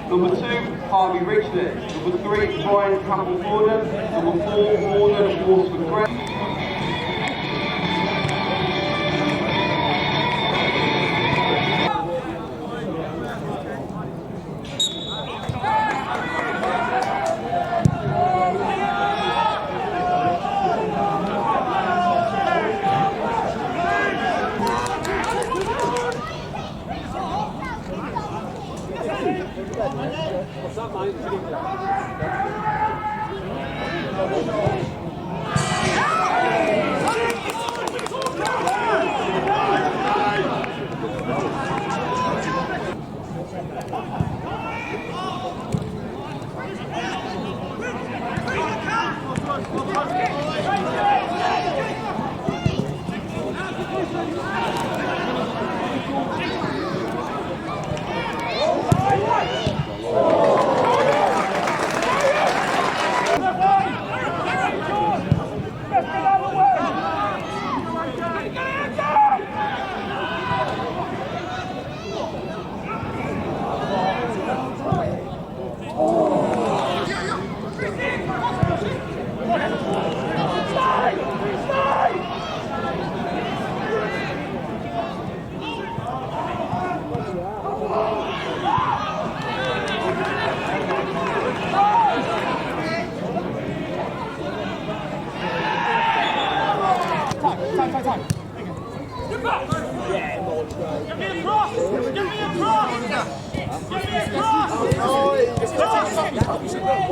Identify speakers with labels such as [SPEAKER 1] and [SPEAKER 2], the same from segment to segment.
[SPEAKER 1] Number 2, Harvey Richland. Number 3, Brian Campbell-Gordon. Number 4, Morgan Warsford-Grey.
[SPEAKER 2] What's that, mate?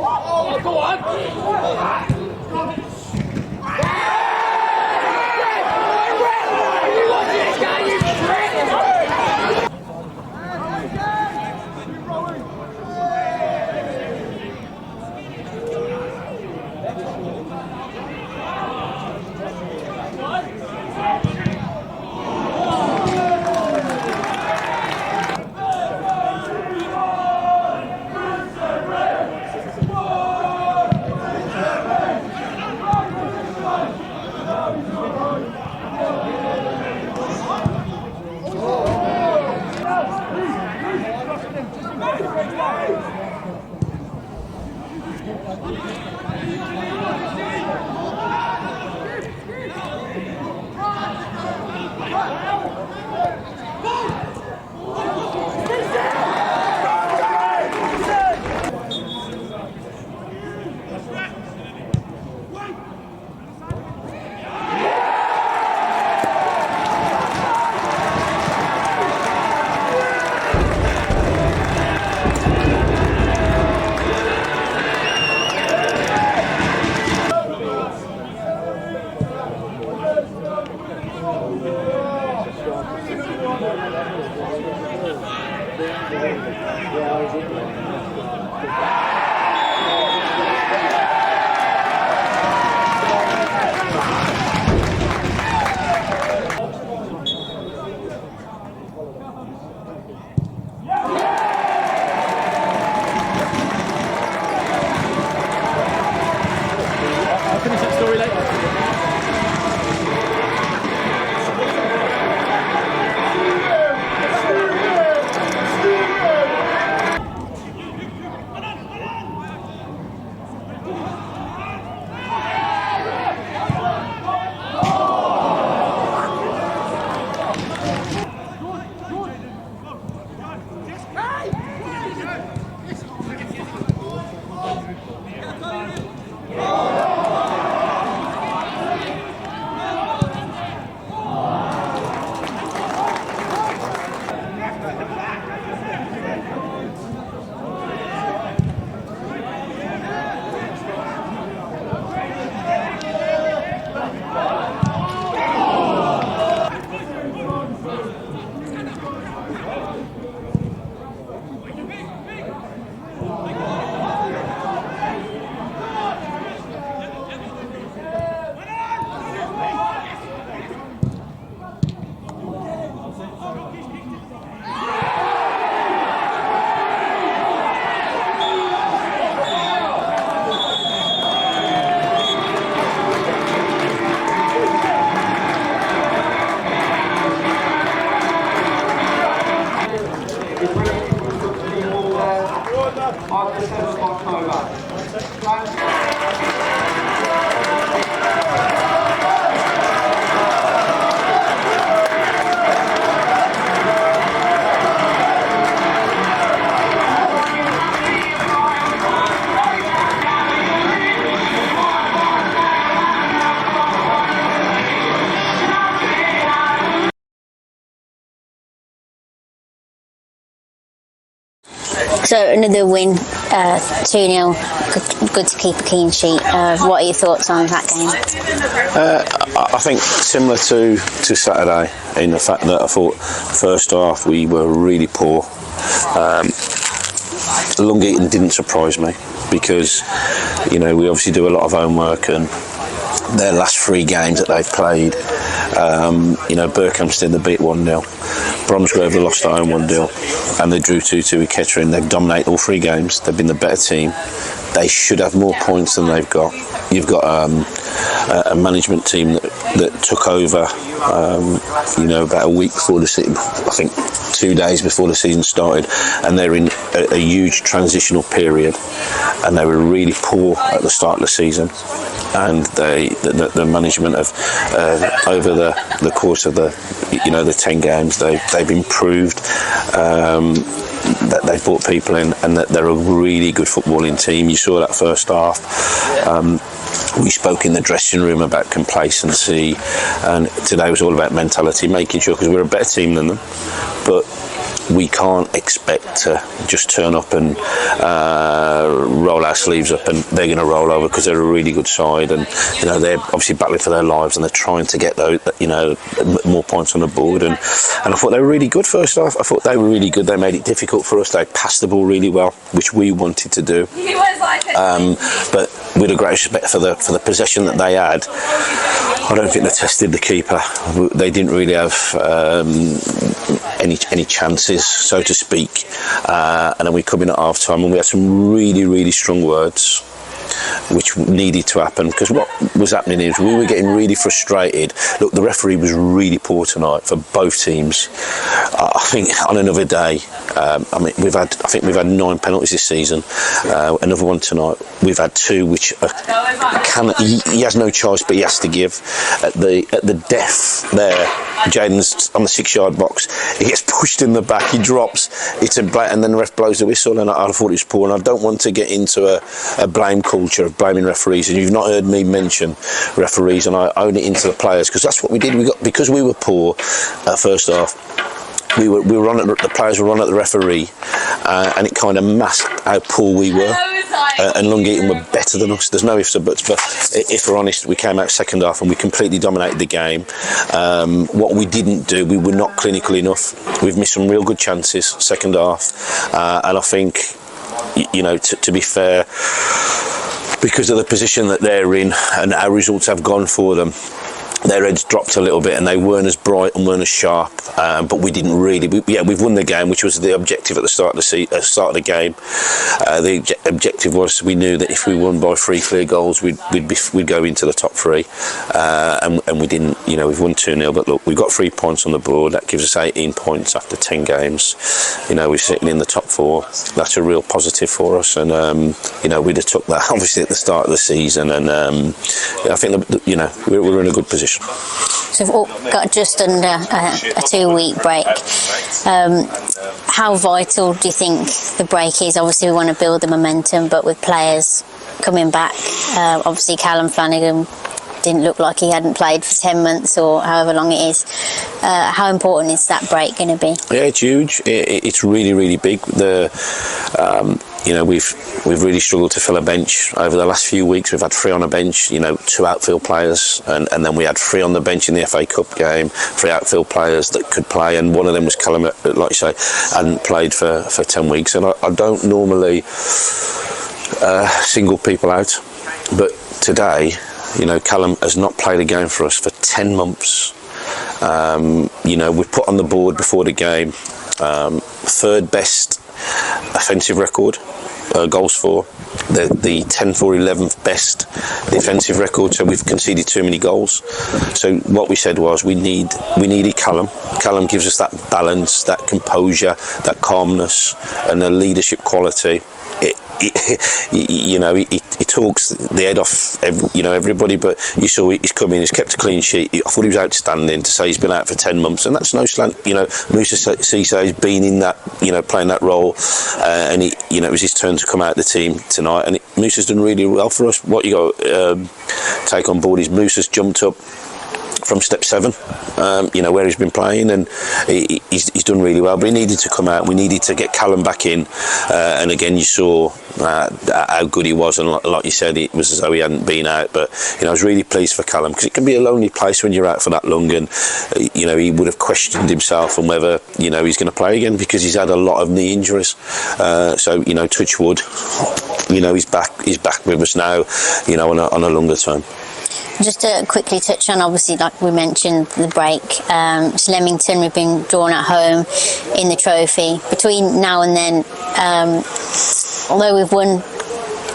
[SPEAKER 3] Oh, go on!
[SPEAKER 1] after the 7th of October.
[SPEAKER 2] So another win, 2-0, good to keep a clean sheet. What are your thoughts on that game?
[SPEAKER 4] I think similar to Saturday, in the fact that I thought first half we were really poor. Eaton didn't surprise me because, we obviously do a lot of homework, and their last 3 games that they've played, Berkhamsted they beat 1-0, Bromsgrove they lost at home 1-0, and they drew 2-2 with Kettering. They've dominated all 3 games. They've been the better team. They should have more points than they've got. You've got a management team that took over, about a week before the season, I think 2 days before the season started, and they're in a huge transitional period, and they were really poor at the start of the season. And the management of over the course of the 10 games, they've improved. That they've brought people in, and that they're a really good footballing team. You saw that first half. We spoke in the dressing room about complacency, and today was all about mentality, making sure, because we're a better team than them, but we can't expect to just turn up and roll our sleeves up and they're going to roll over, because they're a really good side, and they're obviously battling for their lives, and they're trying to get those more points on the board, and I thought they were really good first half. I thought they were really good. They made it difficult for us. They passed the ball really well, which we wanted to do, but with a great respect for the possession that they had, I don't think they tested the keeper. They didn't really have any chances, so to speak, and then we come in at half time and we had some really, really strong words which needed to happen, because what was happening is we were getting really frustrated. Look, the referee was really poor tonight for both teams. I think on another day, we've had 9 penalties this season. Another one tonight. We've had 2 which he has no choice, but he has to give. At the death there, Jaden's on the 6-yard box. He gets pushed in the back. He drops. It's and then the ref blows the whistle. And I thought it was poor. And I don't want to get into a blame culture of blaming referees. And you've not heard me mention referees, and I own it into the players, because that's what we did. Because we were poor at first half. We were on at the players were on at the referee, and it kind of masked how poor we were. And Eaton were better than us. There's no ifs or buts. But if we're honest, we came out second half and we completely dominated the game. What we didn't do, we were not clinical enough. We've missed some real good chances second half, and I think, to be fair, because of the position that they're in and our results have gone for them, their heads dropped a little bit, and they weren't as bright and weren't as sharp. But we didn't really. We've won the game, which was the objective at the start of the game. The objective was, we knew that if we won by 3 clear goals, we'd go into the top 3, and we didn't. We've won 2-0, but look, we've got 3 points on the board. That gives us 18 points after 10 games. We're sitting in the top 4. That's a real positive for us, and we'd have took that obviously at the start of the season, and I think we're in a good position.
[SPEAKER 2] So we've got just under a 2-week break. How vital do you think the break is? Obviously we want to build the momentum, but with players coming back, obviously Callum Flanagan didn't look like he hadn't played for 10 months or however long it is. How important is that break going to be? Yeah,
[SPEAKER 4] it's huge. It's really, really big. We've really struggled to fill a bench over the last few weeks. We've had 3 on a bench, 2 outfield players, and then we had 3 on the bench in the FA Cup game, 3 outfield players that could play, and one of them was Callum, like you say, hadn't played for 10 weeks. And I don't normally single people out, but today, Callum has not played a game for us for 10 months. We put on the board before the game 3rd best offensive record, goals for, the 10-for-11th best defensive record, so we've conceded too many goals. So what we said was we needed Callum. Callum gives us that balance, that composure, that calmness, and the leadership quality he talks the head off everybody, but you saw he's come in, he's kept a clean sheet. I thought he was outstanding. To say he's been out for 10 months, and that's no slant. Musa Cisse has been in that, playing that role, and it was his turn to come out of the team tonight, and Musa's done really well for us. What you got take on board is Musa's jumped up from step 7, where he's been playing, and he's done really well, but he needed to come out. We needed to get Callum back in, and again you saw how good he was, and like you said, it was as though he hadn't been out, but I was really pleased for Callum, because it can be a lonely place when you're out for that long, and he would have questioned himself on whether he's going to play again, because he's had a lot of knee injuries, so touch wood, he's back with us now, on a longer term.
[SPEAKER 2] Just to quickly touch on, obviously, like we mentioned, the break. Leamington, we've been drawn at home in the trophy. Between now and then, although we've won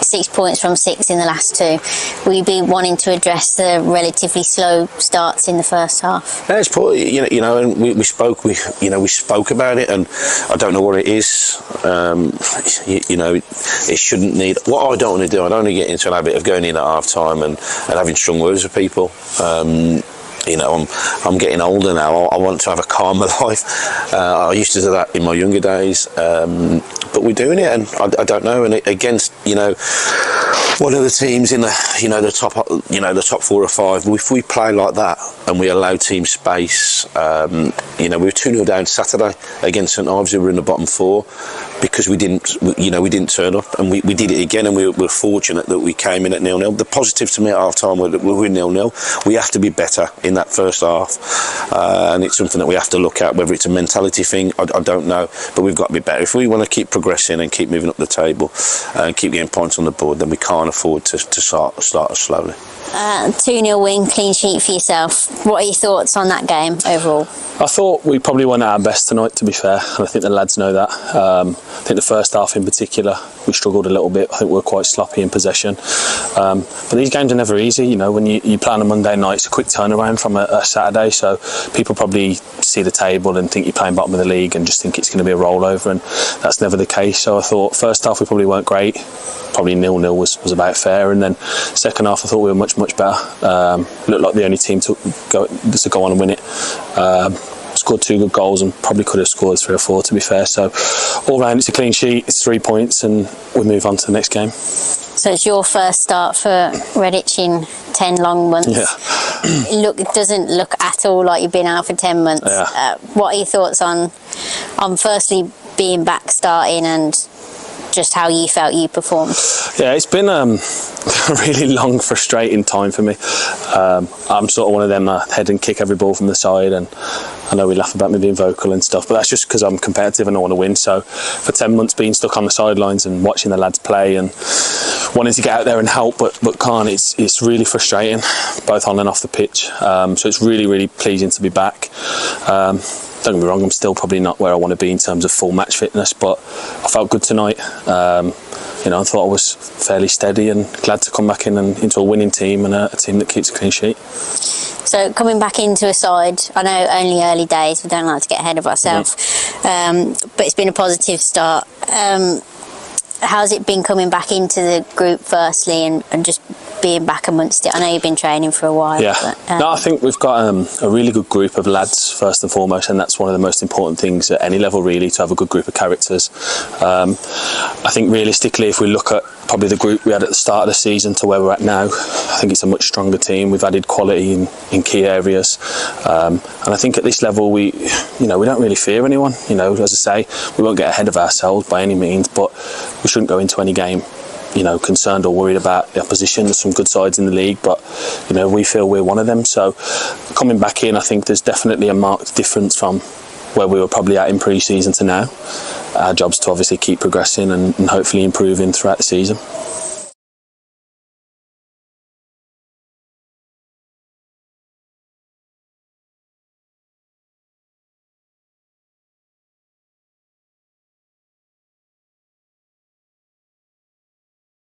[SPEAKER 2] 6 points from 6 in the last 2, will you be wanting to address the relatively slow starts in the first half?
[SPEAKER 4] Yeah, it's probably, and we spoke about it, and I don't know what it is. It shouldn't need. What I don't want to do, I don't want to get into an habit of going in at half time and having strong words with people. I'm getting older now. I want to have a calmer life. I used to do that in my younger days, but we're doing it, and I don't know. And against one of the teams in the top 4 or 5, if we play like that and we allow team space, we were 2-0 down Saturday against St Ives, who were in the bottom 4, because we didn't turn up, and we did it again, and we were fortunate that we came in at 0-0. The positive to me at half time was that we were 0-0. We have to be better in that first half, and it's something that we have to look at. Whether it's a mentality thing, I don't know, but we've got to be better. If we want to keep progressing and keep moving up the table and keep getting points on the board, then we can't afford to start slowly.
[SPEAKER 2] 2-0 win, clean sheet for yourself. What are your thoughts on that game overall?
[SPEAKER 5] I thought we probably went at our best tonight, to be fair, and I think the lads know that. I think the first half in particular, we struggled a little bit. I think we were quite sloppy in possession. But these games are never easy, when you play on a Monday night, it's a quick turnaround from a Saturday, so people probably see the table and think you're playing bottom of the league and just think it's going to be a rollover, and that's never the case. So I thought first half we probably weren't great. Probably 0-0 was about fair, and then second half I thought we were much better. Looked like the only team to go on and win it. Scored 2 good goals and probably could have scored 3 or 4, to be fair. So all round it's a clean sheet, it's 3 points, and we move on to the next game.
[SPEAKER 2] So it's your first start for Redditch in 10 long months.
[SPEAKER 5] Yeah.
[SPEAKER 2] It doesn't look at all like you've been out for 10 months.
[SPEAKER 5] Yeah.
[SPEAKER 2] What are your thoughts on firstly being back starting, and just how you felt you performed?
[SPEAKER 5] Yeah, it's been a really long, frustrating time for me. I'm sort of one of them head and kick every ball from the side, and I know we laugh about me being vocal and stuff, but that's just because I'm competitive and I want to win. So for 10 months being stuck on the sidelines and watching the lads play and wanting to get out there and help but can't, it's really frustrating, both on and off the pitch. So it's really pleasing to be back. Don't get me wrong, I'm still probably not where I want to be in terms of full match fitness, but I felt good tonight. I thought I was fairly steady and glad to come back in and into a winning team and a team that keeps a clean sheet.
[SPEAKER 2] So coming back into a side, I know only early days, we don't like to get ahead of ourselves, but it's been a positive start. How's it been coming back into the group firstly, and just being back amongst it? I know you've been training for a while.
[SPEAKER 5] Yeah,
[SPEAKER 2] but,
[SPEAKER 5] no, I think we've got a really good group of lads first and foremost, and that's one of the most important things at any level, really, to have a good group of characters. I think realistically, if we look at probably the group we had at the start of the season to where we're at now, I think it's a much stronger team. We've added quality in key areas, and I think at this level we don't really fear anyone. As I say, we won't get ahead of ourselves by any means, but we shouldn't go into any game concerned or worried about the opposition. There's some good sides in the league, but we feel we're one of them. So coming back in, I think there's definitely a marked difference from where we were probably at in pre-season to now. Our job's to obviously keep progressing and hopefully improving throughout the season.